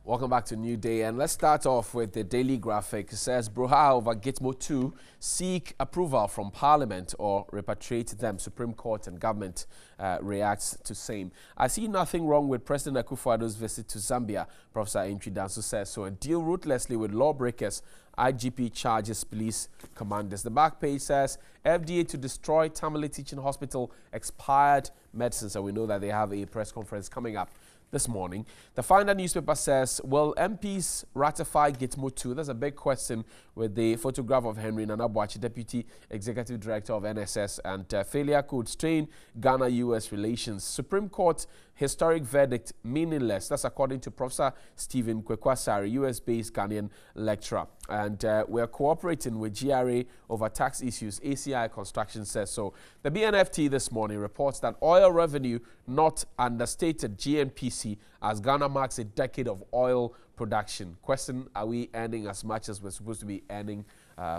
Welcome back to New Day, and let's start off with the Daily Graphic. It says Broha over Gitmo 2 seek approval from Parliament or repatriate them. Supreme Court and government reacts to same. I see nothing wrong with President Akufo-Addo's visit to Zambia, Professor Entry Danso says so, and deal ruthlessly with lawbreakers. IGP charges police commanders. The back page says FDA to destroy Tamale Teaching Hospital expired medicines, and we know that they have a press conference coming up this morning. The Finder newspaper says, will MPs ratify Gitmo 2? That's a big question, with the photograph of Henry Nana Boakye, Deputy Executive Director of NSS, and failure could strain Ghana-US relations. Supreme Court historic verdict meaningless. That's according to Professor Stephen Kwekwasari, US-based Ghanaian lecturer. And we're cooperating with GRA over tax issues, ACI Construction says so. The BNFT this morning reports that oil revenue not understated GNPC as Ghana marks a decade of oil production. Question, are we earning as much as we're supposed to be earning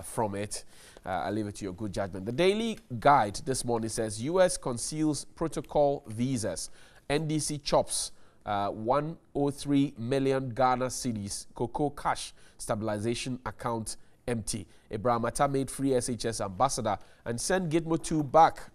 from it? I'll leave it to your good judgment. The Daily Guide this morning says US conceals protocol visas. NDC chops 103 million Ghana cedis. Cocoa cash stabilization account empty. Abraham Atta made free SHS ambassador and sent Gitmo 2 back.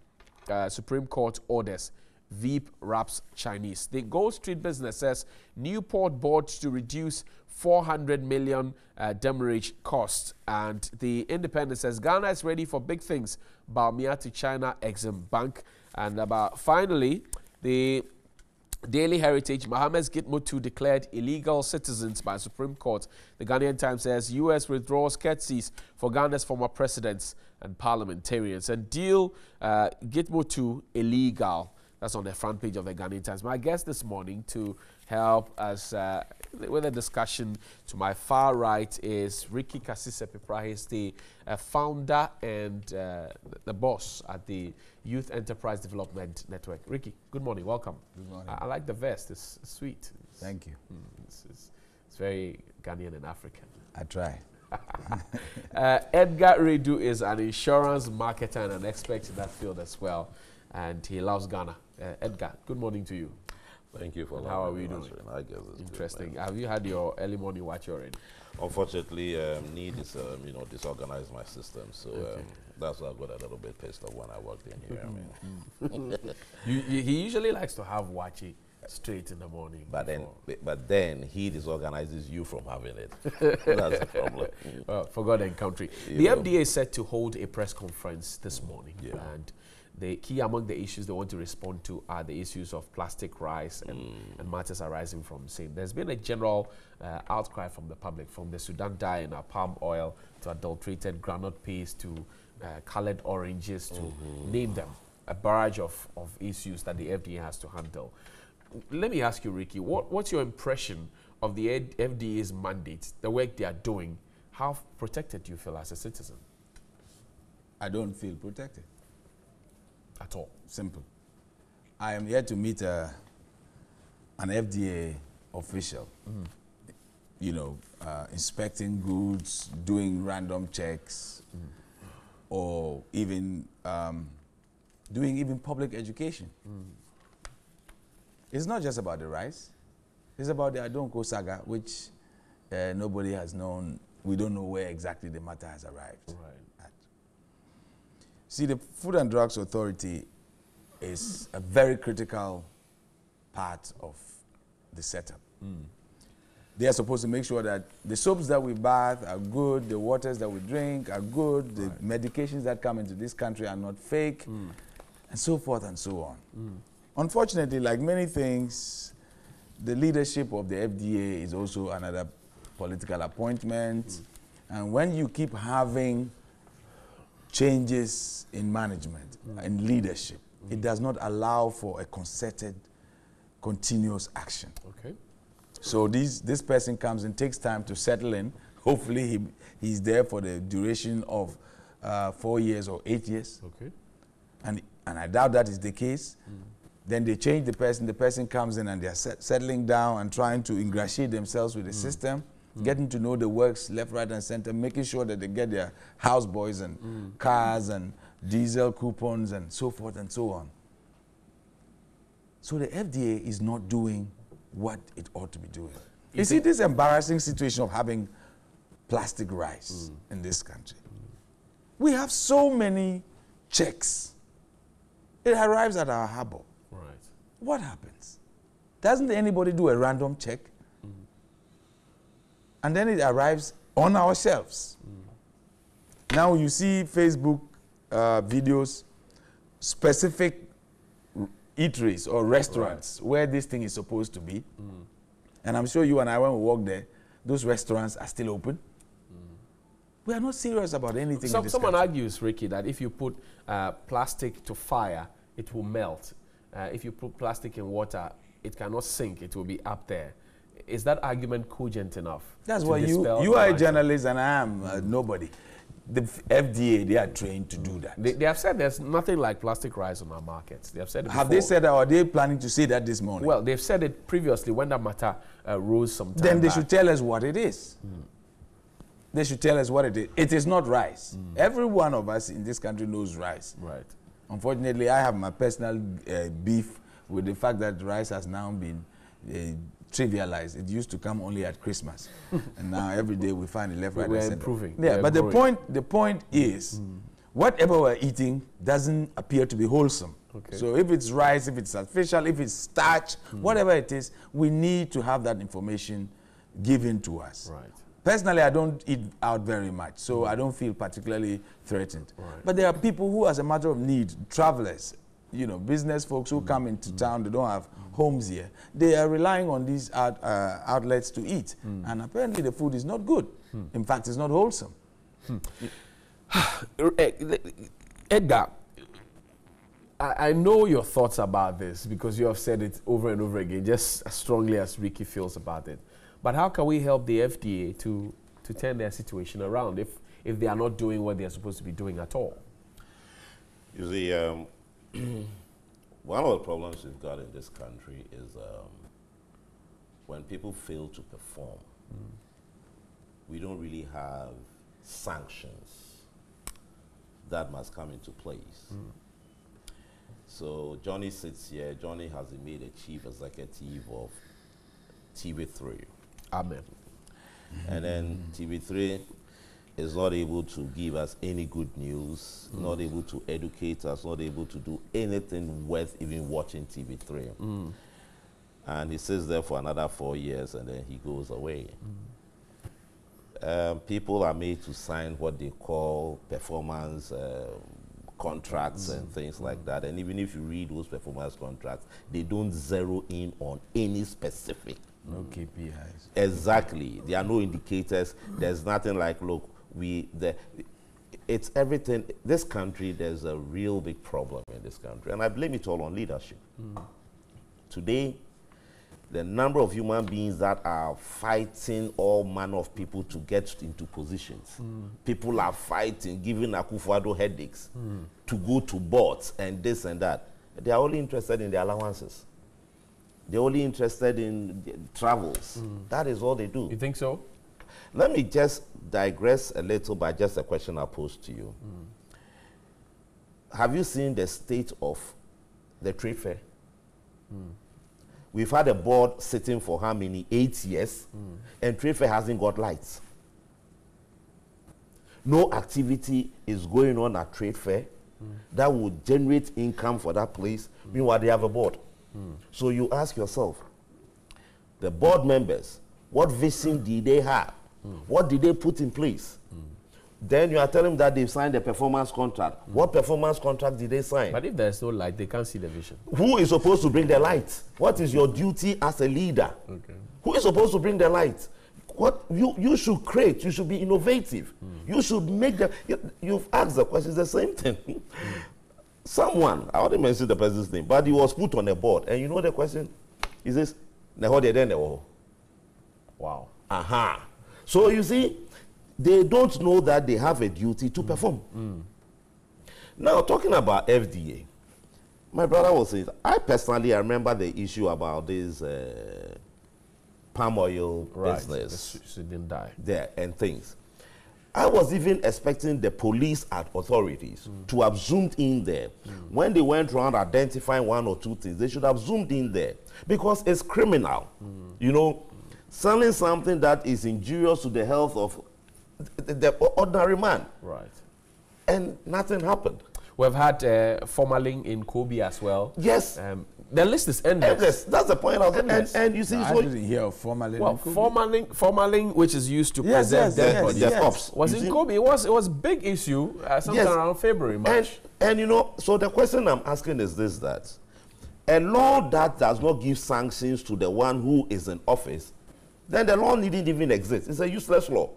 Supreme Court orders. Veep wraps Chinese. The Gold Street Business says Newport board to reduce 400 million demurrage cost. And the Independent says Ghana is ready for big things. Baumia to China Exim Bank. And finally, the Daily Heritage, Mohammed's Gitmo 2 declared illegal citizens by Supreme Court. The Ghanaian Times says U.S. withdraws curtsies for Ghana's former presidents and parliamentarians. And deal Gitmo 2 illegal. That's on the front page of the Ghanaian Times. My guest this morning to help us with a discussion to my far right is Ricky Kasise-Pepra. He's the founder and the boss at the Youth Enterprise Development Network. Ricky, good morning. Welcome. Good morning. I like the vest. It's sweet. Thank you. It's very Ghanaian and African. I try. Edgar Redu is an insurance marketer and an expert in that field as well. And he loves Ghana. Edgar, good morning to you. Thank you for and how are we doing? I guess it's interesting. Good, have you had your early morning watch already? Unfortunately, need is disorganized my system, so that's why I got a little bit pissed off when I walked in here. He usually likes to have watchy straight in the morning. But then he disorganizes you from having it. That's the problem. Well, for God and country. The FDA is set to hold a press conference this morning, and the key among the issues they want to respond to are the issues of plastic rice and matters arising from same. There's been a general outcry from the public, from the Sudan dye in our palm oil to adulterated groundnut paste to colored oranges to name them, a barrage of issues that the FDA has to handle. Let me ask you, Ricky, what's your impression of the FDA's mandate, the work they are doing? How protected do you feel as a citizen? I don't feel protected. At all. Simple. I am here to meet an FDA official, inspecting goods, doing random checks, or even doing public education. It's not just about the rice. It's about the Adonko saga, which nobody has known. We don't know where exactly the matter has arrived. Right. See, the Food and Drugs Authority is a very critical part of the setup. They are supposed to make sure that the soaps that we bath are good, the waters that we drink are good, the medications that come into this country are not fake, and so forth and so on. Unfortunately, like many things, the leadership of the FDA is also another political appointment. And when you keep having changes in management and leadership, it does not allow for a concerted, continuous action. Okay. So this person comes and takes time to settle in. Hopefully he's there for the duration of 4 years or 8 years. Okay. And I doubt that is the case. Then they change the person comes in and they're settling down and trying to ingratiate themselves with the system. Getting to know the works left, right, and center, making sure that they get their houseboys and cars and diesel coupons and so forth and so on. So the FDA is not doing what it ought to be doing. You see this embarrassing situation of having plastic rice in this country. We have so many checks. It arrives at our harbor. Right. What happens? Doesn't anybody do a random check? And then it arrives on our shelves. Now you see Facebook videos, specific eateries or restaurants where this thing is supposed to be. And I'm sure you and I, when we walk there, those restaurants are still open. We are not serious about anything in this Someone country. argues, Ricky, that if you put plastic to fire, it will melt. If you put plastic in water, it cannot sink. It will be up there. Is that argument cogent enough? That's to why dispel you the are a mindset? journalist and I am nobody. The FDA, they are trained to do that. They have said there's nothing like plastic rice on our markets. They have said it Have before. they said that, or are they planning to say that this morning? Well, they've said it previously when that matter rose some time then they back. should tell us what it is. They should tell us what it is. It is not rice. Every one of us in this country knows rice. Right. Unfortunately, I have my personal beef with the fact that rice has now been trivialized. It used to come only at Christmas, and now every day we find it left, right, We're and center. improving. Yeah, We're but growing. the point is, whatever we're eating doesn't appear to be wholesome. Okay. So if it's rice, if it's artificial, if it's starch, whatever it is, we need to have that information given to us. Right. Personally, I don't eat out very much, so I don't feel particularly threatened. Right. But there are people who, as a matter of need, travelers, you know, business folks who come into town, they don't have homes here. They are relying on these outlets to eat. And apparently the food is not good. In fact, it's not wholesome. Edgar, I know your thoughts about this because you have said it over and over again, just as strongly as Ricky feels about it. But how can we help the FDA to turn their situation around if they are not doing what they are supposed to be doing at all? You see, one of the problems we've got in this country is when people fail to perform, we don't really have sanctions that must come into place. So Johnny sits here. Johnny has been made a chief executive of TV3. Amen. And then TV3 is not able to give us any good news, not able to educate us, not able to do anything worth even watching TV3. And he sits there for another 4 years and then he goes away. People are made to sign what they call performance contracts and things like that. And even if you read those performance contracts, they don't zero in on any specific. No KPIs. Exactly. There are no indicators. There's nothing like, look, it's everything. This country, there's a real big problem in this country. And I blame it all on leadership. Today, the number of human beings that are fighting all manner of people to get into positions. People are fighting, giving Akufo-Addo headaches to go to boards and this and that. They are only interested in their allowances. They're only interested in travels. That is all they do. You think so? Let me just digress a little by just a question I posed to you. Have you seen the state of the trade fair? We've had a board sitting for how many? 8 years, and trade fair hasn't got lights. No activity is going on at trade fair that would generate income for that place. Meanwhile, they have a board. So you ask yourself, the board members, what vision did they have? What did they put in place? Then you are telling them that they've signed a performance contract. What performance contract did they sign? But if there's no light, they can't see the vision. Who is supposed to bring the light? What is your duty as a leader? Okay. Who is supposed to bring the light? What you should create, you should be innovative. You should make the, you've asked the question, it's the same thing. Someone, I wouldn't mention the person's name, but he was put on a board. And you know the question? He says, Wow. aha. So you see, they don't know that they have a duty to perform. Now, talking about FDA, my brother was saying, I personally remember the issue about this palm oil business She didn't die. there and things. I was even expecting the police and authorities to have zoomed in there. When they went around identifying one or two things, they should have zoomed in there because it's criminal. You know, selling something that is injurious to the health of the ordinary man. Right. And nothing happened. We've had formalin in Kobe as well. Yes. The list is endless. That's the point. And you see, No, I didn't hear of formalin. Well, formalin, which is used to preserve dead bodies, was in Kobe. It was big issue sometime around February, March. And you know, so the question I'm asking is this: that a law that does not give sanctions to the one who is in office, then the law needn't even exist. It's a useless law,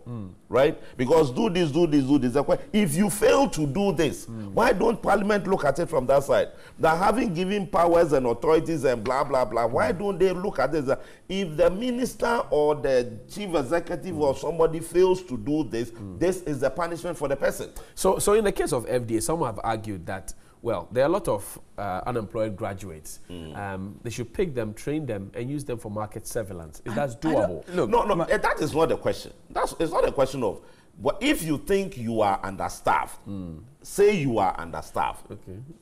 right? Because do this, do this, do this. If you fail to do this, why don't Parliament look at it from that side? That having given powers and authorities and blah, blah, blah, why don't they look at this? If the minister or the chief executive or somebody fails to do this, this is the punishment for the person. So in the case of FDA, some have argued that, well, there are a lot of unemployed graduates. They should pick them, train them, and use them for market surveillance. Is that doable? Look, no, that is not the question. It's not a question of, but if you think you are understaffed, say you are understaffed,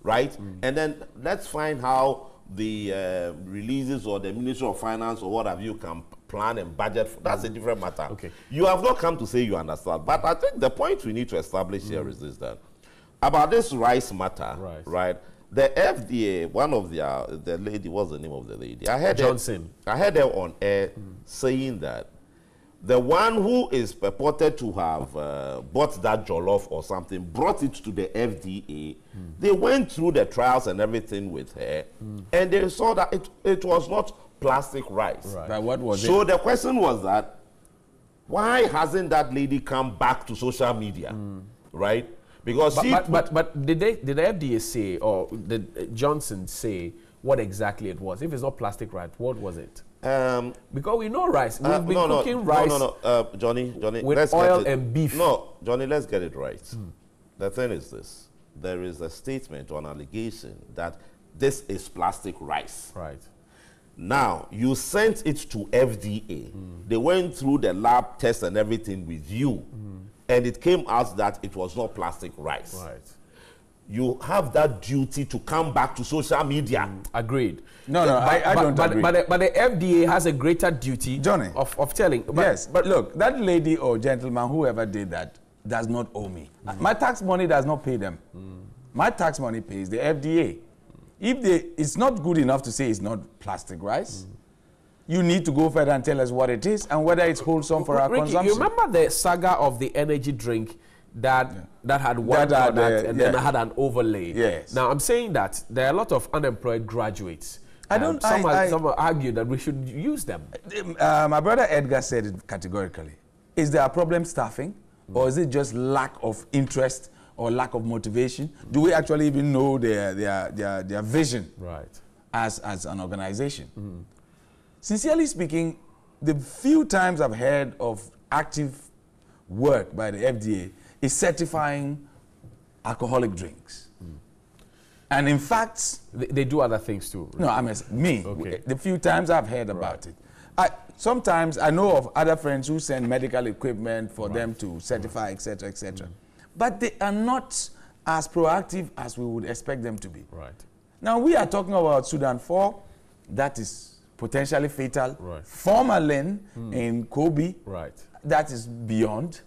right? And then let's find how the releases or the Ministry of Finance or what have you can plan and budget. That's a different matter. Okay. You have not come to say you understand, but I think the point we need to establish here is this: that about this rice matter, right? The FDA, one of the lady, what's the name of the lady? I heard Johnson. I heard her on air saying that the one who is purported to have bought that jollof or something, brought it to the FDA. They went through the trials and everything with her, and they saw that it was not plastic rice. Right. But what was it? So the question was that, why hasn't that lady come back to social media, right? Because but did the FDA say, or did Johnson say what exactly it was? If it's not plastic rice, what was it? Because we know rice. We've been cooking rice. Johnny, with oil and beef. No, Johnny, let's get it right. The thing is this: there is a statement or an allegation that this is plastic rice. Right. Now, you sent it to FDA. They went through the lab tests and everything with you. And it came out that it was not plastic rice. Right. You have that duty to come back to social media. Agreed. No, I don't agree. But the FDA has a greater duty, Johnny, of telling. But look, that lady or gentleman, whoever did that, does not owe me. My tax money does not pay them. My tax money pays the FDA. If it's not good enough to say it's not plastic rice, you need to go further and tell us what it is and whether it's wholesome for our consumption. You remember the saga of the energy drink that had one product and then had an overlay? Yes. Now, I'm saying that there are a lot of unemployed graduates. Some argue that we should use them. My brother Edgar said it categorically. Is there a problem staffing, or is it just lack of interest or lack of motivation? Do we actually even know their vision as an organization? Sincerely speaking, the few times I've heard of active work by the FDA is certifying alcoholic drinks. And in fact... They do other things too. No, I mean, me. Okay. The few times I've heard about it. Sometimes I know of other friends who send medical equipment for them to certify, etc., etc. But they are not as proactive as we would expect them to be. Right. Now, we are talking about Sudan 4. That is potentially fatal. Formalin in Kobe. Right. That is beyond.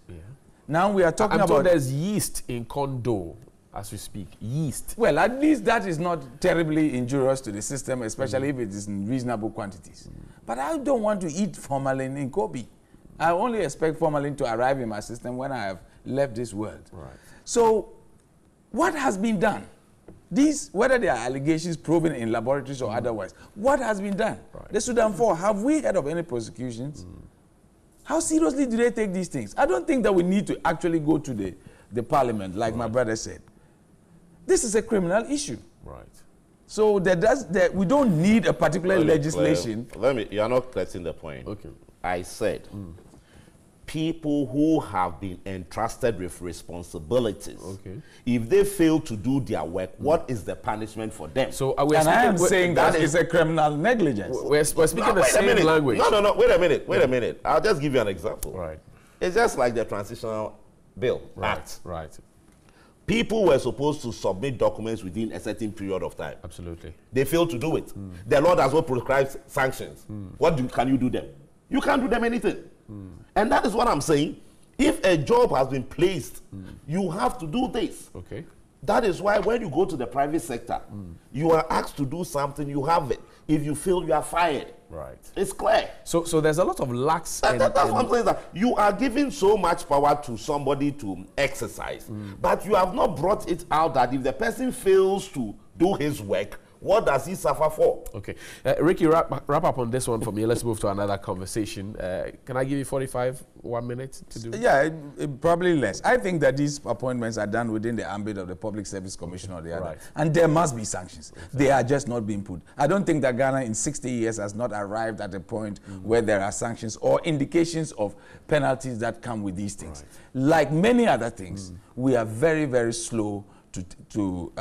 Now we are talking about... there's yeast in corn dough as we speak. Yeast. Well, at least that is not terribly injurious to the system, especially if it is in reasonable quantities. But I don't want to eat formalin in Kobe. I only expect formalin to arrive in my system when I have left this world. Right. So what has been done? These, whether they are allegations proven in laboratories or otherwise, what has been done? The Sudan 4, have we heard of any prosecutions? How seriously do they take these things? I don't think that we need to actually go to the parliament, like my brother said. This is a criminal issue. Right. So we don't need a particular legislation. You're not pressing the point. Okay. I said, people who have been entrusted with responsibilities, if they fail to do their work, what is the punishment for them? So I am saying that is a criminal negligence. We're speaking the same language. No, wait a minute. I'll just give you an example. Right. It's just like the Transitional Bill Act. Right. People were supposed to submit documents within a certain period of time. Absolutely. They failed to do it. The law does not prescribe sanctions. What can you do then? You can't do them anything. And that is what I'm saying. If a job has been placed, you have to do this. Okay. That is why when you go to the private sector, you are asked to do something, you have it. If you fail, you are fired. Right. It's clear. So there's a lot of lax. That's what I'm saying. That you are giving so much power to somebody to exercise, but you have not brought it out that if the person fails to do his work, what does he suffer for? Okay. Ricky, wrap up on this one for me. Let's move to another conversation. Can I give you 1 minute to do? Yeah, probably less. I think that these appointments are done within the ambit of the Public Service Commission or the other. Right. And there must be sanctions. Exactly. They are just not being put. I don't think that Ghana in 60 years has not arrived at a point where there are sanctions or indications of penalties that come with these things. Right. Like many other things, we are very, very slow to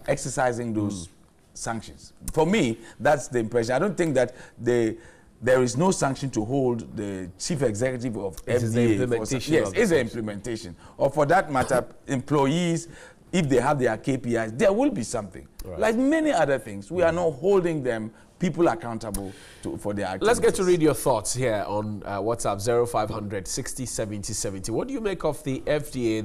exercising those sanctions. For me, that's the impression. I don't think that there is no sanction to hold the chief executive of FDA. It's the implementation. Yes, it's the implementation. Or for that matter, employees, if they have their KPIs, there will be something. Right. Like many other things, we are not holding them, people accountable for their activities. Let's get to read your thoughts here on WhatsApp 0500 60 70 70. What do you make of the FDA,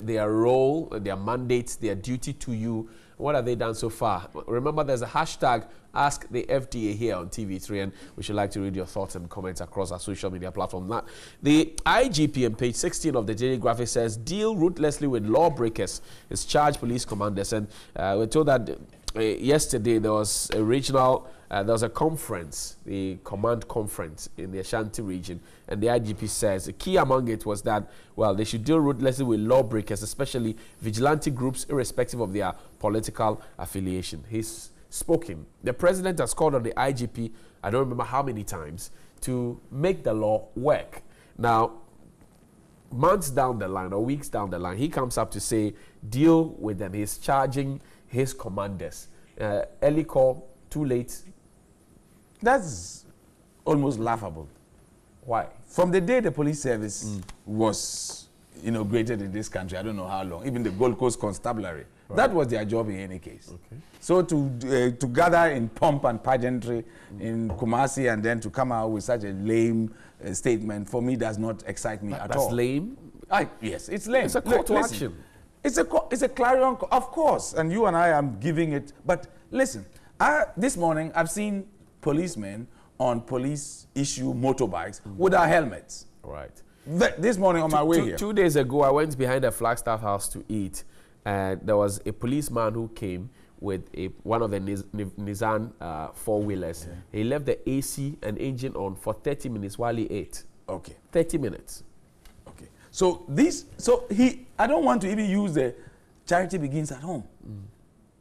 their role, their mandate, their duty to you? What have they done so far? Remember, there's a hashtag Ask the FDA here on TV3, and we should like to read your thoughts and comments across our social media platform. Now, the IGP on page 16 of the Daily Graphic says, deal ruthlessly with lawbreakers, is charged police commanders. And we're told that yesterday there was a regional, there was a conference, the command conference in the Ashanti region, and the IGP says the key among it was that, well, they should deal ruthlessly with lawbreakers, especially vigilante groups, irrespective of their political affiliation. He's spoken. The president has called on the IGP, I don't remember how many times, to make the law work. Now, months down the line or weeks down the line, he comes up to say, deal with them. He's charging his commanders. Early call, too late. That's almost laughable. Why? From the day the police service was inaugurated in this country, I don't know how long, even the Gold Coast Constabulary, that was their job in any case. Okay. So to gather in pomp and pageantry in Kumasi and then to come out with such a lame statement, for me, does not excite me at all. That's lame? Yes, it's lame. It's a call to action. It's a clarion call, of course, and you and I am giving it. But listen, this morning I've seen policemen on police issue motorbikes without helmets. Right. This morning on my way here. 2 days ago, I went behind the Flagstaff house to eat, and there was a policeman who came with one of the Nissan four-wheelers. Yeah. He left the AC and engine on for 30 minutes while he ate. Okay. 30 minutes. Okay. I don't want to even use the charity begins at home.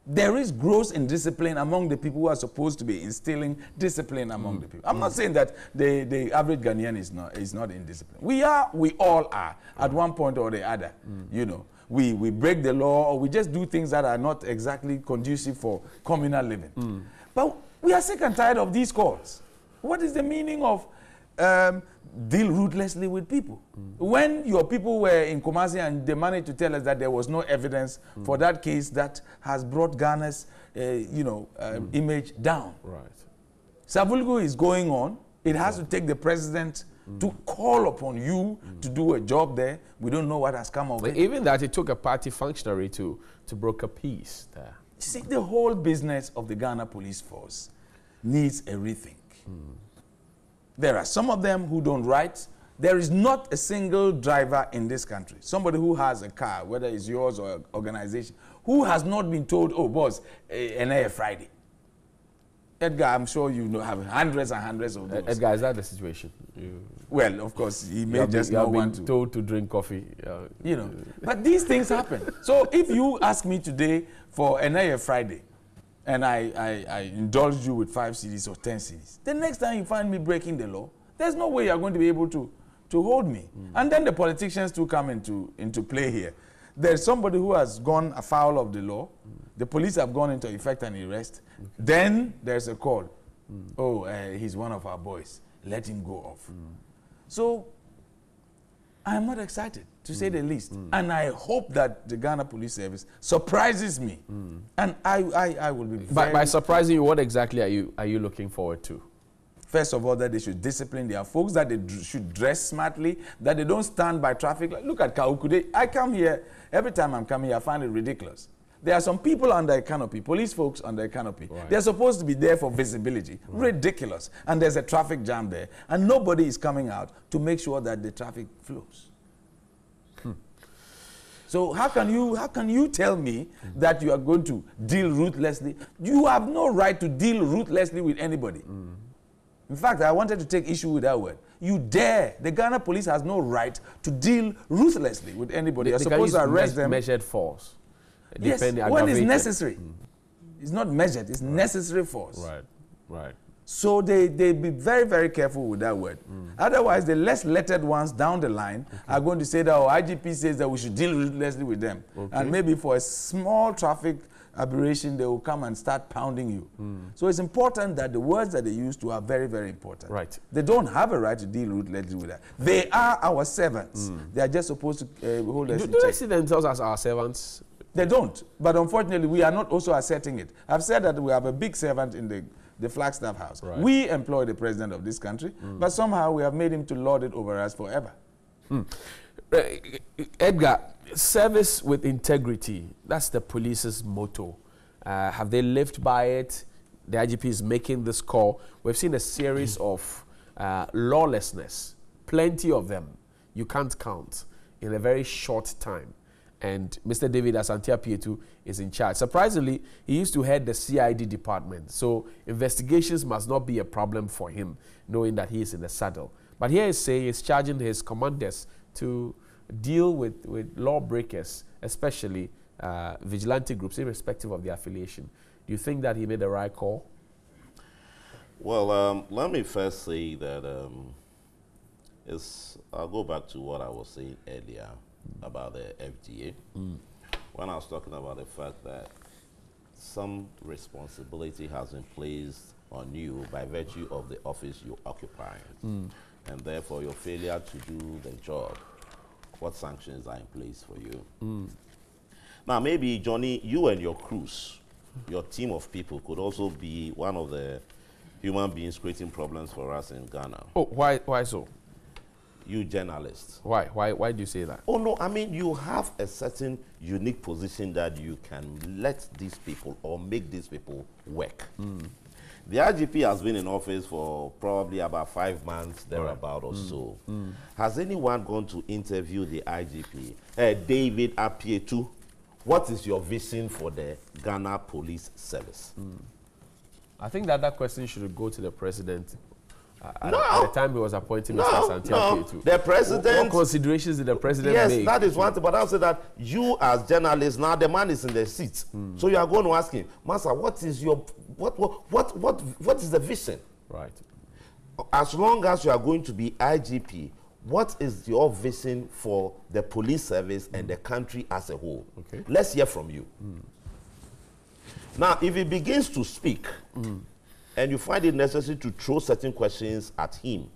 There is gross indiscipline among the people who are supposed to be instilling discipline among the people. I'm not saying that the average Ghanaian is not indisciplined. We all are at one point or the other. We break the law, or we just do things that are not exactly conducive for communal living. But we are sick and tired of these calls. What is the meaning of deal ruthlessly with people? When your people were in Kumasi and they managed to tell us that there was no evidence for that case that has brought Ghana's image down. Right. Savulgu is going on. It has to take the president to call upon you to do a job there. We don't know what has come of it. Even that, it took a party functionary to broker peace there. See, the whole business of the Ghana Police Force needs a rethink. There are some of them who don't write. There is not a single driver in this country, somebody who has a car, whether it's yours or an organization, who has not been told, oh, boss, a Friday. Edgar, I'm sure you have hundreds and hundreds of those. Edgar, is that the situation? Well, of course, he may just not want to. Told to drink coffee. But these things happen. So if you ask me today for a Friday, and I indulge you with 5 CDs or 10 CDs, the next time you find me breaking the law, there's no way you're going to be able to hold me. And then the politicians too come into play here. There's somebody who has gone afoul of the law. The police have gone into effect and arrest. Okay. Then there's a call. Oh, he's one of our boys. Let him go off. So I'm not excited, to say the least. And I hope that the Ghana Police Service surprises me. And I will be By surprising you, what exactly are you looking forward to? First of all, that they should discipline their folks, that they should dress smartly, that they don't stand by traffic. Like, look at Kaukude. I come here, every time I'm coming here, I find it ridiculous. There are some people under a canopy, police folks under a canopy. Right. They're supposed to be there for visibility. Right. Ridiculous. And there's a traffic jam there. And nobody is coming out to make sure that the traffic flows. So how can you tell me that you are going to deal ruthlessly? You have no right to deal ruthlessly with anybody. In fact, I wanted to take issue with that word. You dare. The Ghana police has no right to deal ruthlessly with anybody. You're supposed to arrest them. Measured force. Yes, when it's necessary. It's not measured, it's necessary force. Right, right. So they be very, very careful with that word. Otherwise, the less lettered ones down the line are going to say that, oh, IGP says that we should deal ruthlessly with them. And maybe for a small traffic aberration, they will come and start pounding you. So it's important that the words that they use to are very, very important. Right. They don't have a right to deal ruthlessly with that. They are our servants. They are just supposed to hold us in check. Do they see themselves as our servants? They don't. But unfortunately, we are not also asserting it. I've said that we have a big servant in the Flagstaff House. Right. We employ the president of this country, but somehow we have made him to lord it over us forever. Edgar, service with integrity, that's the police's motto. Have they lived by it? The IGP is making this call. We've seen a series of lawlessness, plenty of them, you can't count, in a very short time. And Mr. David Asiedu-Dartey is in charge. Surprisingly, he used to head the CID department, so investigations must not be a problem for him, knowing that he is in the saddle. But here he's saying he's charging his commanders to deal with lawbreakers, especially vigilante groups, irrespective of their affiliation. Do you think that he made the right call? Well, let me first say that I'll go back to what I was saying earlier about the FDA, when I was talking about the fact that some responsibility has been placed on you by virtue of the office you occupy, and therefore your failure to do the job, what sanctions are in place for you? Now, maybe, Johnny, you and your crews, your team of people, could also be one of the human beings creating problems for us in Ghana. Oh, why so? You journalists. Why do you say that? Oh, no, I mean, you have a certain unique position that you can let these people or make these people work. The IGP has been in office for probably about 5 months, thereabout or so. Has anyone gone to interview the IGP? David Asiedu, what is your vision for the Ghana Police Service? I think that question should go to the president. At the time he was appointing Mr. Asiedu-Dartey. The president. What considerations did the president make? Yes, that is one thing. But I'll say that you, as journalists, now the man is in the seat, so you are going to ask him, Master, what is your what is the vision? Right. As long as you are going to be IGP, what is your vision for the police service and the country as a whole? Okay. Let's hear from you. Now, if he begins to speak, and you find it necessary to throw certain questions at him,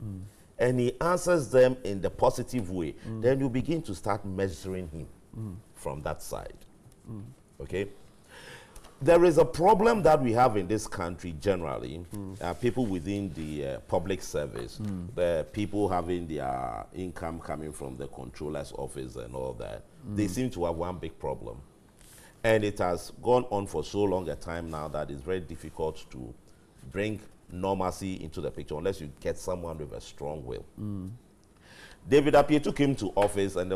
and he answers them in the positive way, then you begin to start measuring him from that side. Okay? There is a problem that we have in this country generally, people within the public service, the people having their income coming from the controller's office and all that, they seem to have one big problem. And it has gone on for so long a time now that it's very difficult to bring normalcy into the picture unless you get someone with a strong will. David Asiedu came to office, and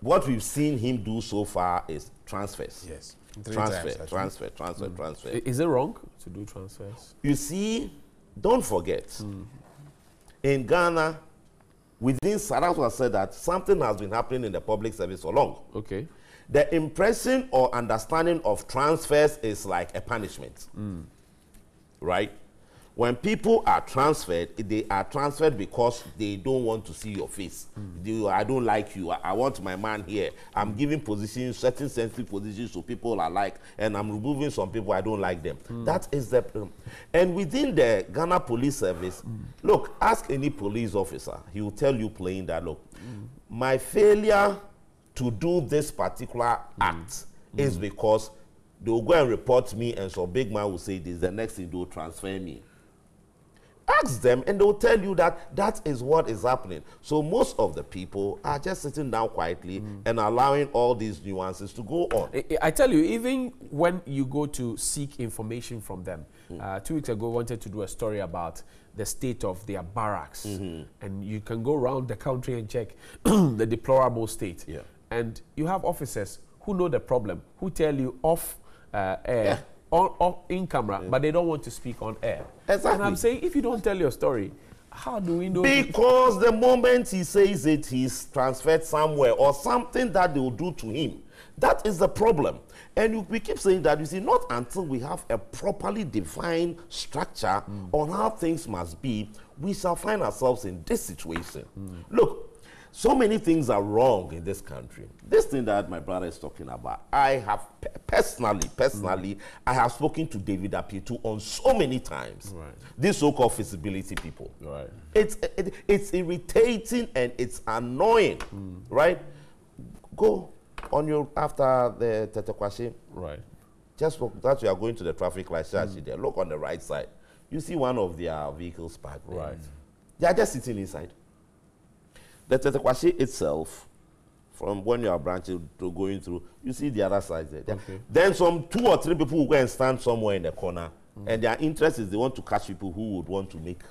what we've seen him do so far is transfers. Yes. Transfer. Is it wrong to do transfers? You see, don't forget, in Ghana, within Sarawak said that something has been happening in the public service for long. Okay. The impression or understanding of transfers is like a punishment. Right? When people are transferred, they are transferred because they don't want to see your face. I don't like you. I want my man here. I'm giving positions, certain sensitive positions to people I like, and I'm removing some people I don't like them. That is the problem. And within the Ghana Police Service, look, ask any police officer. He will tell you plain that, look, my failure to do this particular act is because they will go and report me, and some big man will say this, the next thing they will transfer me. Ask them and they'll tell you that that is what is happening. So most of the people are just sitting down quietly and allowing all these nuances to go on. I tell you, even when you go to seek information from them, 2 weeks ago I wanted to do a story about the state of their barracks. And you can go around the country and check the deplorable state. Yeah. And you have officers who know the problem, who tell you off air, in camera, but they don't want to speak on air. Exactly. And I'm saying, if you don't tell your story, how do we know? Because the moment he says it, he's transferred somewhere or something that they will do to him. That is the problem. And we keep saying that, you see, not until we have a properly defined structure on how things must be, we shall find ourselves in this situation. Look, so many things are wrong in this country. This thing that my brother is talking about, I have personally, I have spoken to David Apitu on so many times. Right. These so-called feasibility people. Right. It's irritating and it's annoying, right? Go on your, after the Tetekwashe, Right. just look, that you are going to the traffic light, there, look on the right side. You see one of their vehicles parked there. Right. They are just sitting inside. The Tetekwashe itself, from when you are branching to going through, you see the other side there. Okay. Then some 2 or 3 people will go and stand somewhere in the corner, and their interest is they want to catch people who would want to make,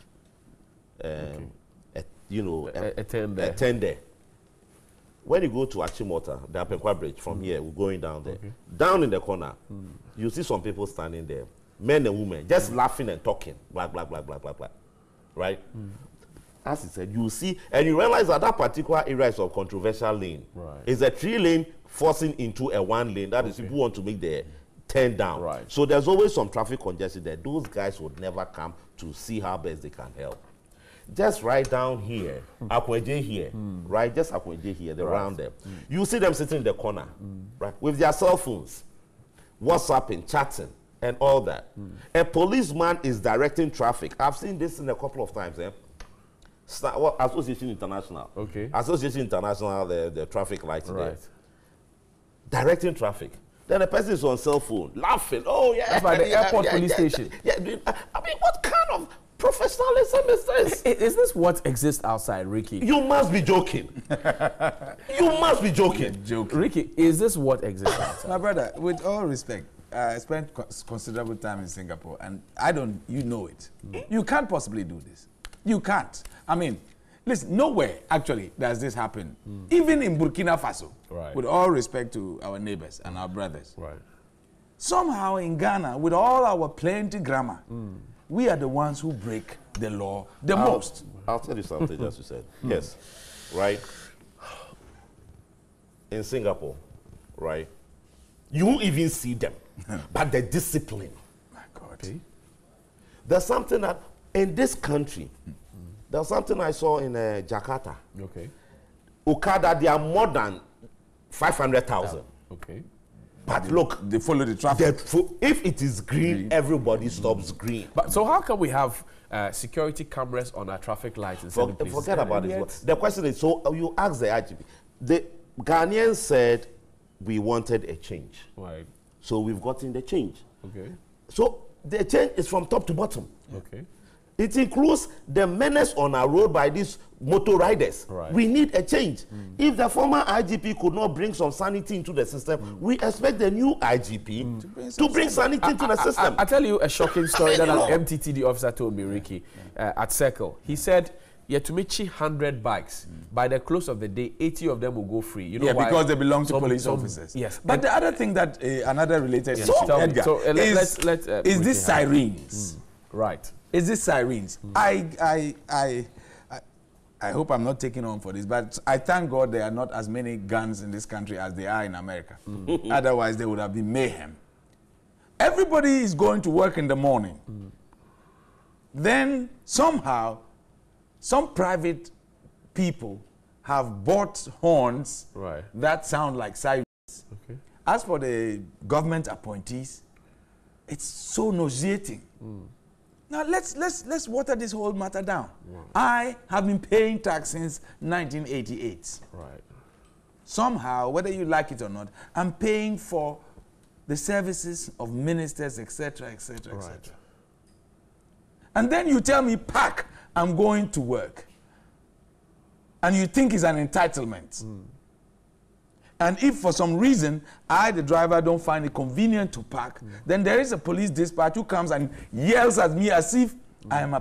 attend there. When you go to Achimota, the Apenkwa Bridge, from here, we're going down there. Okay. Down in the corner, you see some people standing there, men and women, just laughing and talking, blah, blah, blah, blah, blah, blah. Right? As he said, you see, and you realize that that particular area is a controversial lane. Right. It's a 3-lane forcing into a 1 lane. That is, people want to make the turn down. Right. So there's always some traffic congestion there. Those guys would never come to see how best they can help. Just right down here, Akweje here, right? Just Akweje here, the round there. You see them sitting in the corner, right, with their cell phones, WhatsApping, chatting, and all that. A policeman is directing traffic. I've seen this in a couple of times. Association International. Okay. Association International, the traffic lights Right. there. Directing traffic. Then the person is on cell phone, laughing. Oh, yeah. That's by the airport police station. Yeah. I mean, what kind of professionalism is this? Is this what exists outside, Ricky? You must be joking. You must be joking. Ricky, is this what exists outside? My brother, with all respect, I spent considerable time in Singapore, and you know it. You can't possibly do this. You can't. I mean, listen, nowhere actually does this happen. Even in Burkina Faso, Right. with all respect to our neighbors and our brothers. Right. Somehow in Ghana, with all our plenty grammar, we are the ones who break the law the most. I'll tell you something, just you said. Yes, right? In Singapore, right? You won't even see them, but the discipline. My God. Okay. There's something that, in this country, there's something I saw in Jakarta. Okay. Okada, they are more than 500,000. Okay. But look, They follow the traffic. if it is green, everybody stops green. But so how can we have security cameras on our traffic lights in certain places? Forget about And it. yet- The question is, so you ask the IGP. The Ghanaians said we wanted a change. Right. So we've gotten the change. Okay. So the change is from top to bottom. Okay. It includes the menace on our road by these motor riders. Right. We need a change. If the former IGP could not bring some sanity into the system, we expect the new IGP to bring sanity into the system. I tell you a shocking story that an MTTD officer told me, Ricky, at Circle. He said, Yetumichi 100 bikes. By the close of the day, 80 of them will go free. You know why? Because they belong to police officers. Yes. But the other thing that another related issue, tell me. Edgar, So, is Ricky this sirens. Right. Is this sirens? I hope I'm not taking on for this, but I thank God there are not as many guns in this country as there are in America. Otherwise, there would have been mayhem. Everybody is going to work in the morning. Then somehow, some private people have bought horns Right. that sound like sirens. Okay. As for the government appointees, it's so nauseating. Now let's water this whole matter down. I have been paying tax since 1988. Right. Somehow, whether you like it or not, I'm paying for the services of ministers, etc., etc., etc. Right. And then you tell me, park, I'm going to work. And you think it's an entitlement. And if for some reason I, the driver, don't find it convenient to park, then there is a police dispatch who comes and yells at me as if I am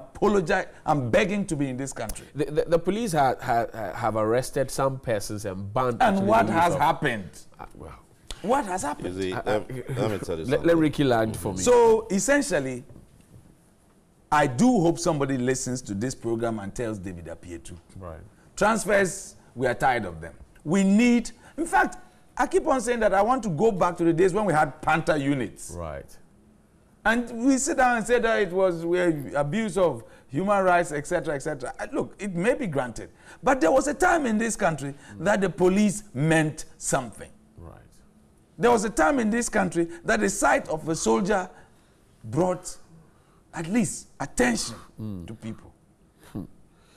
I'm begging to be in this country. The police have arrested some persons and banned. And what has happened? Well, what has happened? Let me tell you something. Let Ricky land for me. So essentially, I do hope somebody listens to this program and tells David Apietu. Right. Transfers, we are tired of them. We need, in fact, I keep on saying that I want to go back to the days when we had Panther units. Right. And we sit down and say that it was abuse of human rights, etc., etc. Look, it may be granted. But there was a time in this country that the police meant something. Right. There was a time in this country that the sight of a soldier brought at least attention to people.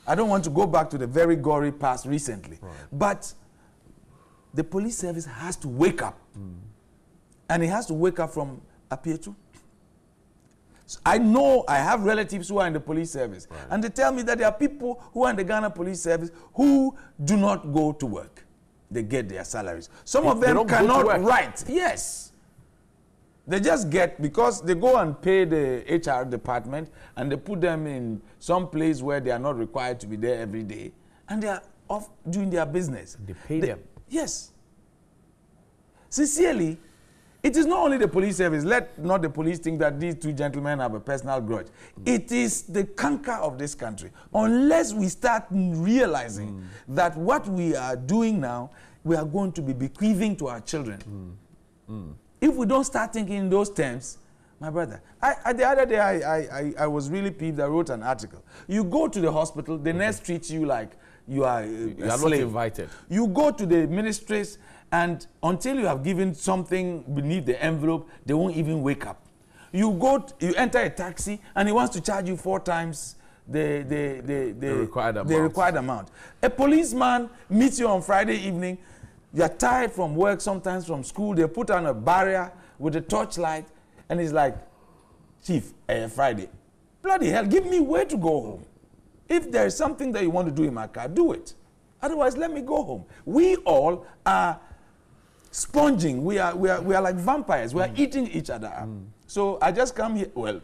I don't want to go back to the very gory past recently. Right. But the police service has to wake up. And it has to wake up from Apietu. So I know I have relatives who are in the police service. Right. And they tell me that there are people who are in the Ghana police service who do not go to work. They get their salaries. Some of them cannot write. Yes. They just get, because they go and pay the HR department and they put them in some place where they are not required to be there every day. And they are off doing their business. They pay them. Yes. Sincerely, it is not only the police service. Let not the police think that these two gentlemen have a personal grudge. It is the canker of this country. Unless we start realizing that what we are doing now, we are going to be bequeathing to our children. If we don't start thinking in those terms, my brother, the other day I was really peeved. I wrote an article. You go to the hospital, the nurse treats you like you are not invited. You go to the ministries, and until you have given something beneath the envelope, they won't even wake up. You enter a taxi, and he wants to charge you 4 times the required amount. A policeman meets you on Friday evening. You are tired from work, sometimes from school. They put on a barrier with a torchlight, and he's like, Chief, Friday. Bloody hell, give me where to go home. If there is something that you want to do in my car, do it. Otherwise, let me go home. We all are sponging. We are like vampires. We are eating each other up. So I just come here. Well,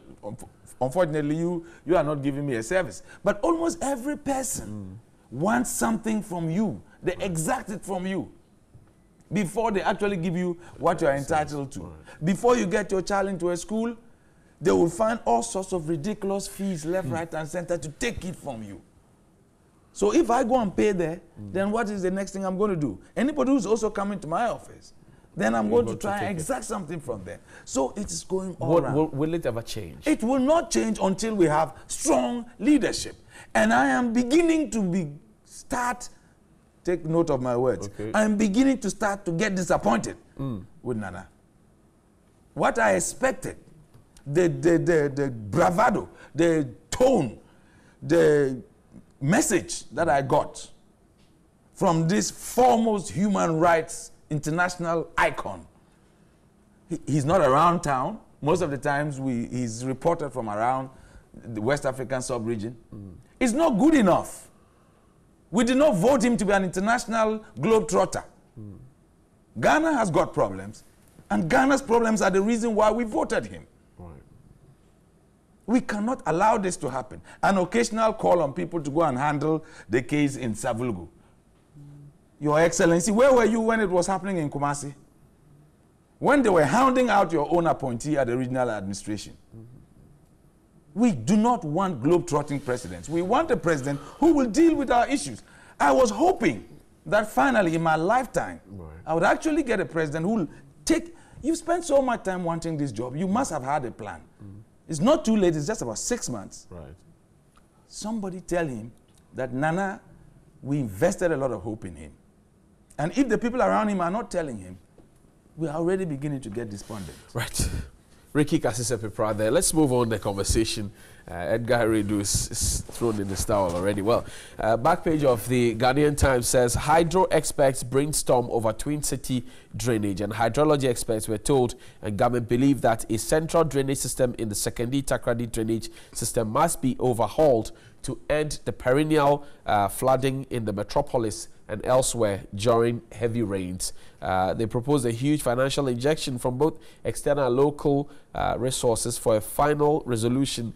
unfortunately, you are not giving me a service. But almost every person wants something from you. They exact it from you before they actually give you what you are entitled to. Before you get your child into a school, they will find all sorts of ridiculous fees left, right, and center to take it from you. So if I go and pay there, then what is the next thing I'm going to do? Anybody who's also coming to my office, then I'm going to try and exact something from them. So it is going all around. Will it ever change? It will not change until we have strong leadership. And I am beginning to take note of my words. Okay. I'm beginning to start to get disappointed with Nana. What I expected, the bravado, the tone, the message that I got from this foremost human rights international icon. He's not around town. Most of the times he's reported from around the West African sub-region. It's not good enough. We did not vote him to be an international globetrotter. Ghana has got problems, and Ghana's problems are the reason why we voted him. We cannot allow this to happen. An occasional call on people to go and handle the case in Savulgu. Your Excellency, where were you when it was happening in Kumasi? When they were hounding out your own appointee at the regional administration. We do not want globe-trotting presidents. We want a president who will deal with our issues. I was hoping that finally in my lifetime, I would actually get a president who will take... You've spent so much time wanting this job. You must have had a plan. It's not too late. It's just about 6 months. Somebody tell him that Nana, we invested a lot of hope in him. And if the people around him are not telling him, we are already beginning to get despondent. Right. Ricky Kasisepe there. Let's move on the conversation. Edgar Redu is thrown in the towel already. Well, back page of the Ghanaian Times says, Hydro experts brainstorm over Twin City drainage. And hydrology experts were told and government believe that a central drainage system in the Sekondi-Takoradi drainage system must be overhauled to end the perennial flooding in the metropolis and elsewhere during heavy rains. They proposed a huge financial injection from both external and local resources for a final resolution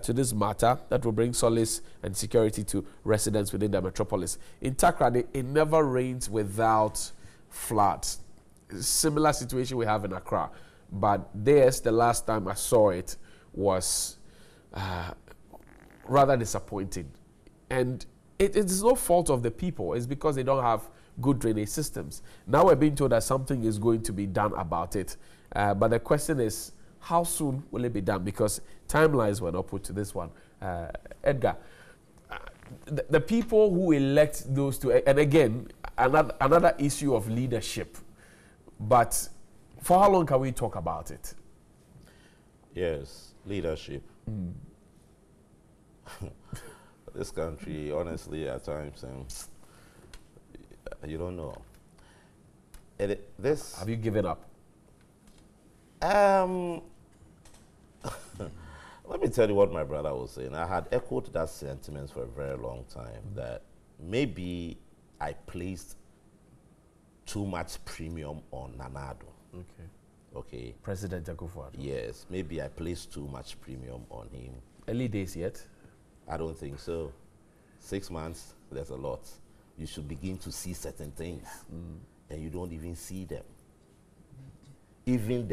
to this matter that will bring solace and security to residents within the metropolis. In Takoradi, it never rains without floods. Similar situation we have in Accra, but the last time I saw it was rather disappointing. And it is no fault of the people. It's because they don't have good drainage systems. Now we're being told that something is going to be done about it. But the question is, how soon will it be done? Because timelines were not put to this one. Edgar, the people who elect those two, and again, another issue of leadership. But for how long can we talk about it? Yes, leadership. This country, honestly, at times, you don't know. Have you given up? Let me tell you what my brother was saying. I had echoed that sentiment for a very long time, that maybe I placed too much premium on Nanado. Okay. President Akufo-Addo. Yes, maybe I placed too much premium on him. Early days yet? I don't think so. 6 months, there's a lot. You should begin to see certain things, and you don't even see them. Even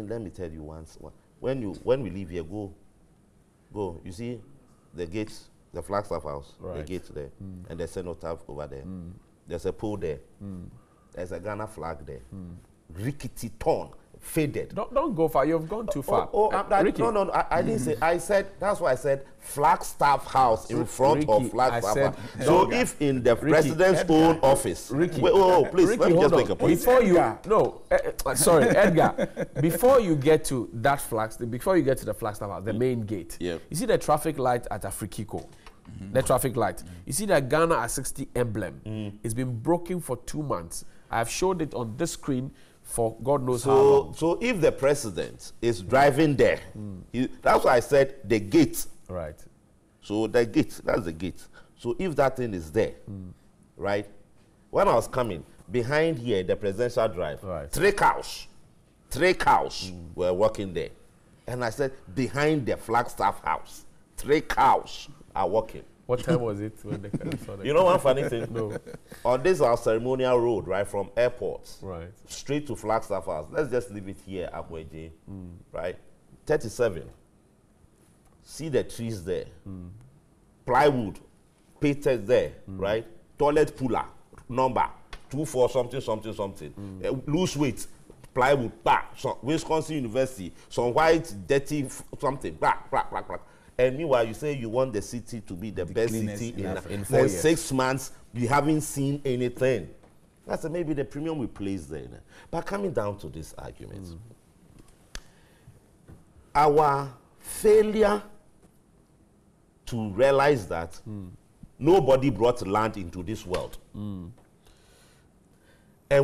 let me tell you once, when we leave here, go. You see the gates, the Flagstaff House, the gate there, and the cenotaph over there. There's a pole there. There's a Ghana flag there. Rickety torn, faded. Don't go far. You've gone too far. No, I didn't say. I said, that's why I said Flagstaff House in front of Flagstaff House. So if in the president's own office, please, let me just make a point. Before you, sorry, Edgar, before you get to that before you get to the Flagstaff House, the main gate, you see the traffic light at Afrikiko. The traffic light. You see that Ghana at 60 emblem. It's been broken for 2 months. I've showed it on this screen for God knows how long. So if the president is driving there, that's why I said the gate. Right. So the gate, that's the gate. So if that thing is there, right? When I was coming, behind here, the presidential drive, 3 cows were working there. And I said, behind the Flagstaff House, 3 cows are walking. What time was it when they saw that? You know one funny thing? No. On this our ceremonial road, right, from airport, straight to Flagstaff House. Let's just leave it here, Akweji, right? 37. See the trees there. Plywood, painted there, right? Toilet puller, number 24 something. Loose weight, plywood, Wisconsin University, some white, dirty something, black. And meanwhile, you say you want the city to be the best city in 4 years. 6 months, you haven't seen anything. That's maybe the premium we place there. But coming down to this argument, our failure to realize that nobody brought land into this world. And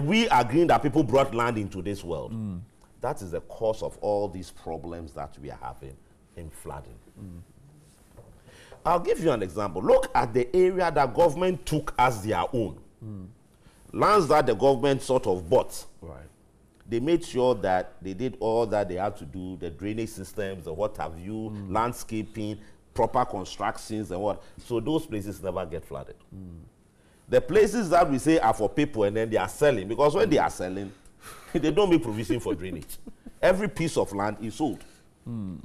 we agreeing that people brought land into this world. That is the cause of all these problems that we are having in flooding. I'll give you an example. Look at the area that government took as their own. Lands that the government sort of bought. They made sure that they did all that they had to do, the drainage systems, the what have you, landscaping, proper constructions and what. So those places never get flooded. The places that we say are for people and then they are selling, because when they are selling, they don't make provision for drainage. Every piece of land is sold.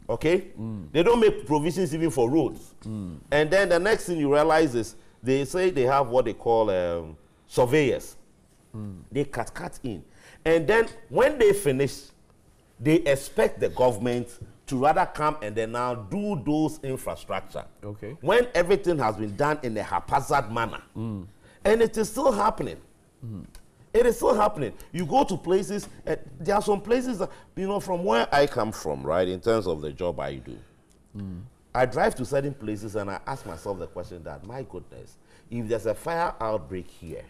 Okay? They don't make provisions even for roads. And then the next thing you realize is they say they have what they call surveyors. They cut in. And then when they finish, they expect the government to rather come and then now do those infrastructure. Okay. When everything has been done in a haphazard manner. And it is still happening. It is still happening. You go to places, there are some places that, you know, from where I come from, right, in terms of the job I do. I drive to certain places and I ask myself the question that, my goodness, if there's a fire outbreak here,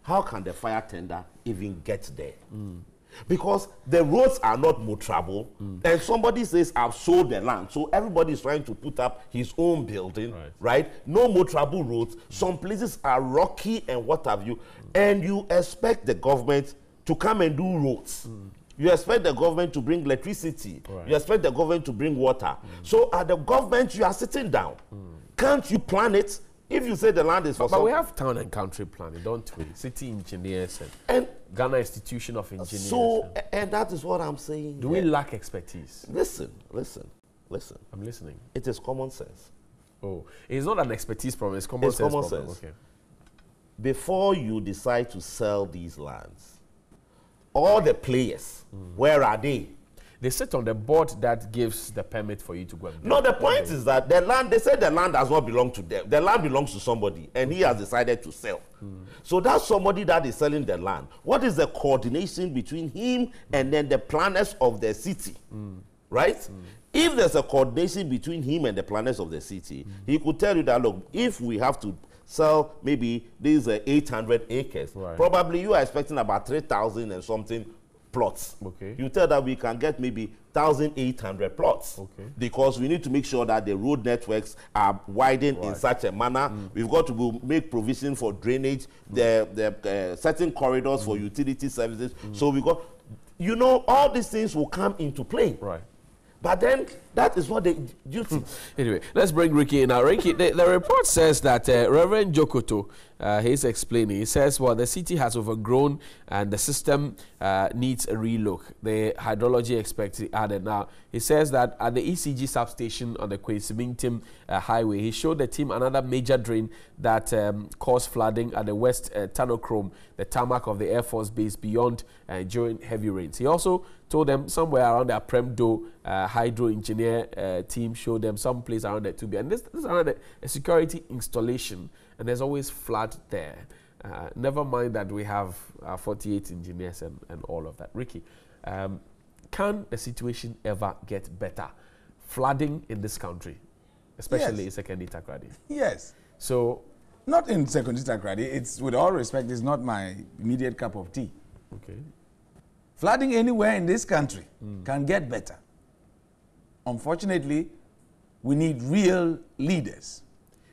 how can the fire tender even get there? Because the roads are not motorable, and somebody says, I've sold the land. So everybody is trying to put up his own building, right? No motorable roads. Some places are rocky and what have you. And you expect the government to come and do roads. You expect the government to bring electricity. You expect the government to bring water. So at the government, you are sitting down. Can't you plan it? If you say the land is for But we have town and country planning, don't we? City engineers and Ghana Institution of Engineers. So, and that is what I'm saying. Do we lack expertise? Listen. I'm listening. It is common sense. Oh, it's not an expertise problem, it's common sense problem. Okay. Before you decide to sell these lands, all the players, where are they? They sit on the board that gives the permit for you to go and build. No, the point is that the land, they said the land does not belong to them. The land belongs to somebody, and he has decided to sell. So that's somebody that is selling the land. What is the coordination between him and then the planners of the city? Right? If there's a coordination between him and the planners of the city, he could tell you that, look, if we have to sell maybe these 800 acres, probably you are expecting about 3,000 and something plots. Okay. You tell that we can get maybe 1,800 plots. Okay. Because we need to make sure that the road networks are widened in such a manner. We've got to go make provision for drainage, the certain corridors for utility services. So we got, you know, all these things will come into play. Right. But then that is what they duty. Anyway, let's bring Ricky in now. Ricky, the report says that Reverend Jokoto, he's explaining. He says, well, the city has overgrown and the system needs a relook. The hydrology expert added. Now, he says that at the ECG substation on the Kwesi-Mintim highway, he showed the team another major drain that caused flooding at the West Tanochrome, the tarmac of the Air Force Base beyond during heavy rains. He also told them somewhere around the Apremdo hydro engineer team showed them some place around there to be. And this is around a security installation, and there's always flood there. Never mind that we have 48 engineers and all of that. Ricky, can the situation ever get better? Flooding in this country, especially in Second Itakradi. Yes. So, not in Second Itakradi. It's, with all respect, it's not my immediate cup of tea. Okay. Flooding anywhere in this country can get better. Unfortunately, we need real leaders.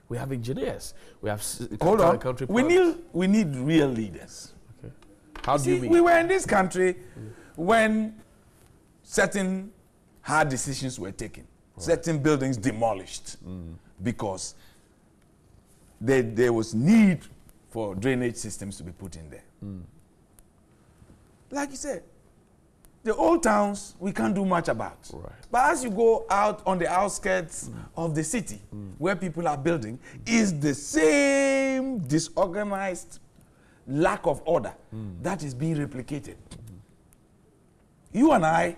We have engineers. We have country we need real leaders. Okay. How do you mean? We were in this country when certain hard decisions were taken. Certain buildings demolished because there was need for drainage systems to be put in there. Like you said, the old towns, we can't do much about. But as you go out on the outskirts of the city, where people are building, is the same disorganized lack of order that is being replicated. You and I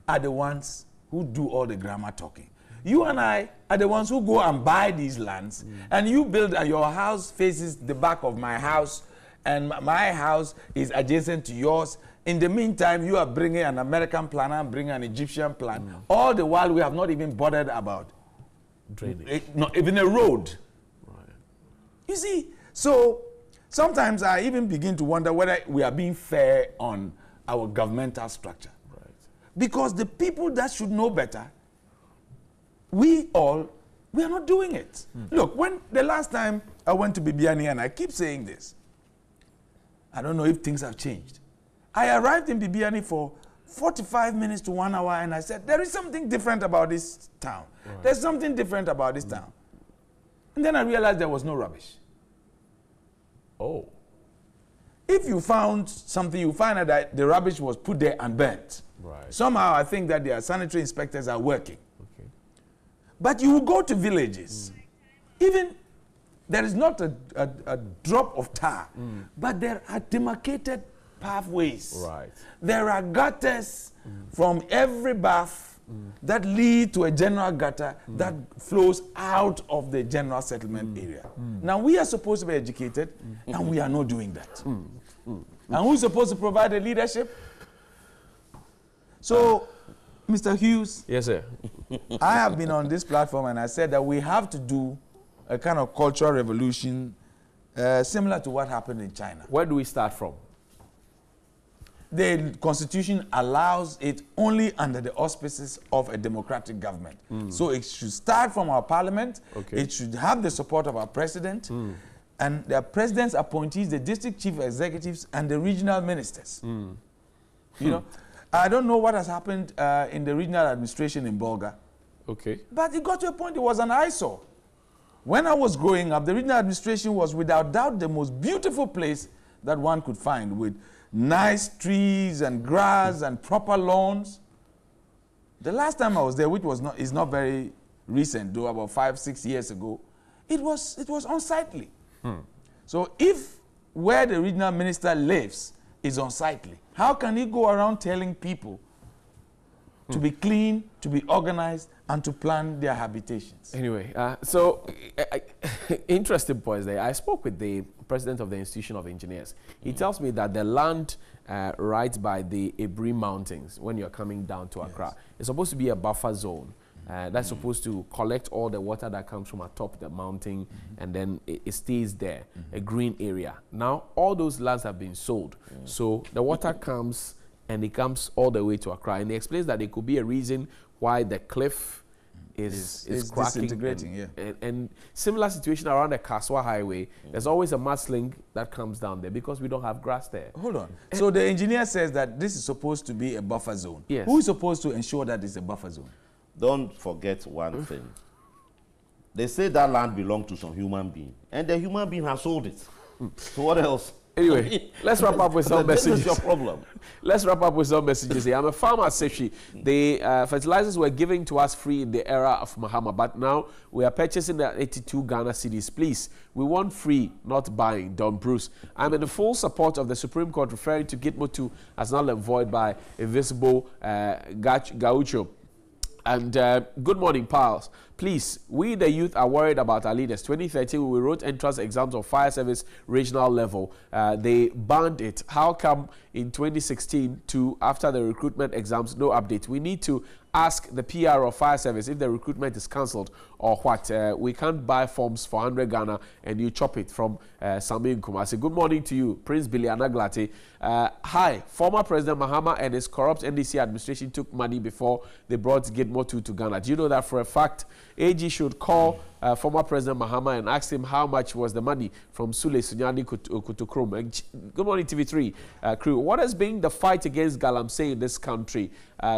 are the ones who do all the grammar talking. You and I are the ones who go and buy these lands, and you build, and your house faces the back of my house, and my house is adjacent to yours. In the meantime, you are bringing an American plan and bringing an Egyptian plan. All the while, we have not even bothered about drainage. Not even a road. You see, so sometimes I even begin to wonder whether we are being fair on our governmental structure. Because the people that should know better, we are not doing it. Look, when the last time I went to Bibiani, and I keep saying this, I don't know if things have changed. I arrived in Bibiani for 45 minutes to 1 hour, and I said, there is something different about this town. There's something different about this town. And then I realized there was no rubbish. Oh. If you found something, you find out that the rubbish was put there and burnt. Somehow I think that their sanitary inspectors are working. But you will go to villages, even there is not a drop of tar, but there are demarcated pathways. There are gutters from every bath that lead to a general gutter that flows out of the general settlement area. Now, we are supposed to be educated, and we are not doing that. And who's supposed to provide the leadership? So, Mr. Hughes. Yes, sir. I have been on this platform, and I said that we have to do a kind of cultural revolution similar to what happened in China. Where do we start from? The constitution allows it only under the auspices of a democratic government. So it should start from our parliament. Okay. It should have the support of our president. And the president's appointees, the district chief executives, and the regional ministers. You know, I don't know what has happened in the regional administration in Bolga. Okay. But it got to a point it was an eyesore. When I was growing up, the regional administration was without doubt the most beautiful place that one could find, with nice trees and grass and proper lawns. The last time I was there, which is not very recent, though about 5-6 years ago, it was unsightly. So if where the regional minister lives is unsightly, how can he go around telling people to be clean, to be organized, and to plan their habitations? Anyway, interesting points there. I spoke with the president of the Institution of Engineers. He tells me that the land right by the Ebri Mountains, when you're coming down to Accra, is supposed to be a buffer zone. That's supposed to collect all the water that comes from atop the mountain, and then it stays there, a green area. Now, all those lands have been sold. So the water comes, and it comes all the way to Accra. And he explains that it could be a reason why the cliff is cracking, disintegrating. And similar situation around the Kaswa Highway. There's always a mudsling that comes down there because we don't have grass there. Hold on. So the engineer says that this is supposed to be a buffer zone. Yes. Who is supposed to ensure that it's a buffer zone? Don't forget one thing. They say that land belonged to some human being, and the human being has sold it. So what else? Anyway, let's wrap up with some messages. That's your problem. Let's wrap up with some messages here. I'm a farmer at Seshi. The fertilizers were given to us free in the era of Mahama, but now we are purchasing at 82 Ghana cedis. Please, we want free, not buying. Don Bruce. I'm in the full support of the Supreme Court referring to Gitmo 2 as null and void by Invisible Gaucho. And good morning, pals. Please, we the youth are worried about our leaders. 2013, we wrote entrance exams of fire service regional level. They banned it. How come in 2016, after the recruitment exams, no update? We need to ask the PR of fire service if the recruitment is cancelled or what. We can't buy forms for 100 Ghana and you chop it from Sami Nkumasi. Good morning to you, Prince Billy Anaglate. Hi, former President Mahama and his corrupt NDC administration took money before they brought Gitmo 2 to Ghana. Do you know that for a fact? AG should call former President Mahama and ask him how much was the money from Sule Sunyani Kutukrum. Good morning, TV3 crew. What has been the fight against Galamsey in this country?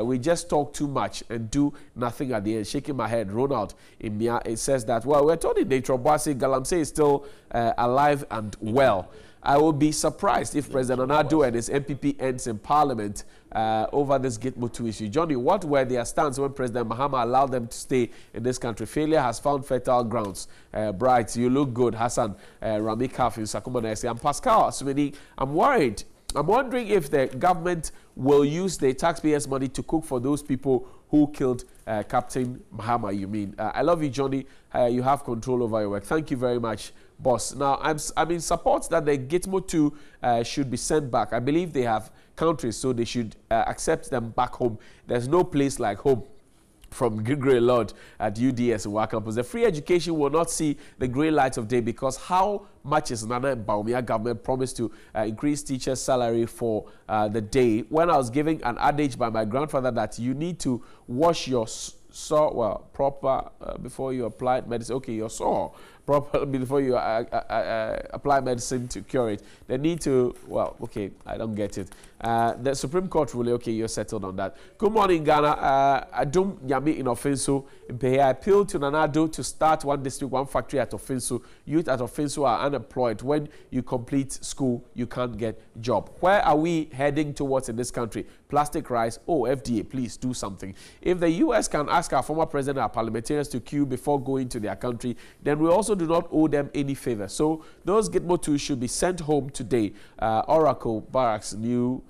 We just talk too much and do nothing at the end. Shaking my head. Ronald Imia, it says that, well, we're told in Detroboise, Galamsey is still alive and well. I will be surprised if President Nadu and his MPP ends in Parliament over this Gitmo 2 issue. Johnny, what were their stance when President Mahama allowed them to stay in this country? Failure has found fertile grounds. Bright, you look good. Hassan, Rami Kafin, Sakuma Nesi, and Pascal Asumeni. I'm worried. I'm wondering if the government will use the taxpayers' money to cook for those people who killed Captain Mahama, you mean. I love you, Johnny. You have control over your work. Thank you very much, boss. Now, I'm in support that the Gitmo 2 should be sent back. I believe they have countries, so they should accept them back home. There's no place like home. From Gregory Lord at UDS in Wa Campus. The free education will not see the grey light of day because how much is Nana Baumia government promised to increase teachers' salary for the day? When I was giving an adage by my grandfather that you need to wash your proper before you apply medicine. Okay, your sore proper before you apply medicine to cure it. They need to, well, okay, I don't get it. The Supreme Court ruling, okay, you're settled on that. Good morning, Ghana. Adum Yami in Offenso. I appeal to Nanado to start one district, one factory at Offenso. Youth at Offenso are unemployed. When you complete school, you can't get job. Where are we heading towards in this country? Plastic rice. Oh, FDA, please do something. If the U.S. can ask our former president, our parliamentarians to queue before going to their country, then we also do not owe them any favor. So those Gitmo 2 should be sent home today. Oracle Barracks, new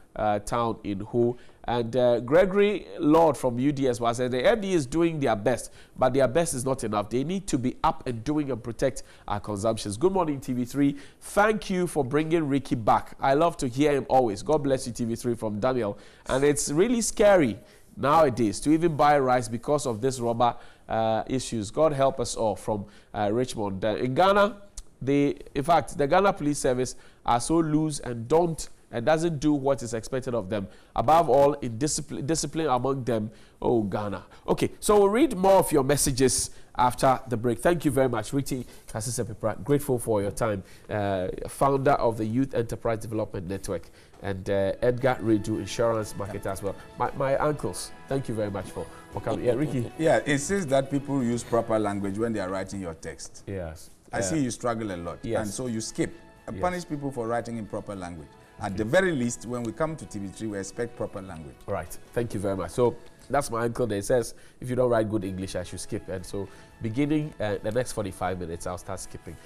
town in Ho. And Gregory Lord from UDS was said the FDA is doing their best, but their best is not enough. They need to be up and doing and protect our consumptions. Good morning, TV3. Thank you for bringing Ricky back. I love to hear him always. God bless you, TV3, from Daniel. And it's really scary nowadays to even buy rice because of this rubber issues. God help us all, from Richmond. In Ghana, in fact, the Ghana Police Service are so loose and doesn't do what is expected of them. Above all, in discipline among them. Oh, Ghana. Okay, so we'll read more of your messages after the break. Thank you very much, Richie Kasisepipra. Grateful for your time. Founder of the Youth Enterprise Development Network, and Edgar Redu, insurance marketer as well. My uncles, thank you very much for coming. Yeah, Ricky. Yeah, it says that people use proper language when they are writing your text. Yes. I see you struggle a lot. Yes. And so you skip and punish people for writing in proper language. At the very least, when we come to TV3, we expect proper language. Right. Thank you very much. So that's my uncle there. He says, if you don't write good English, I should skip. And so beginning the next 45 minutes, I'll start skipping.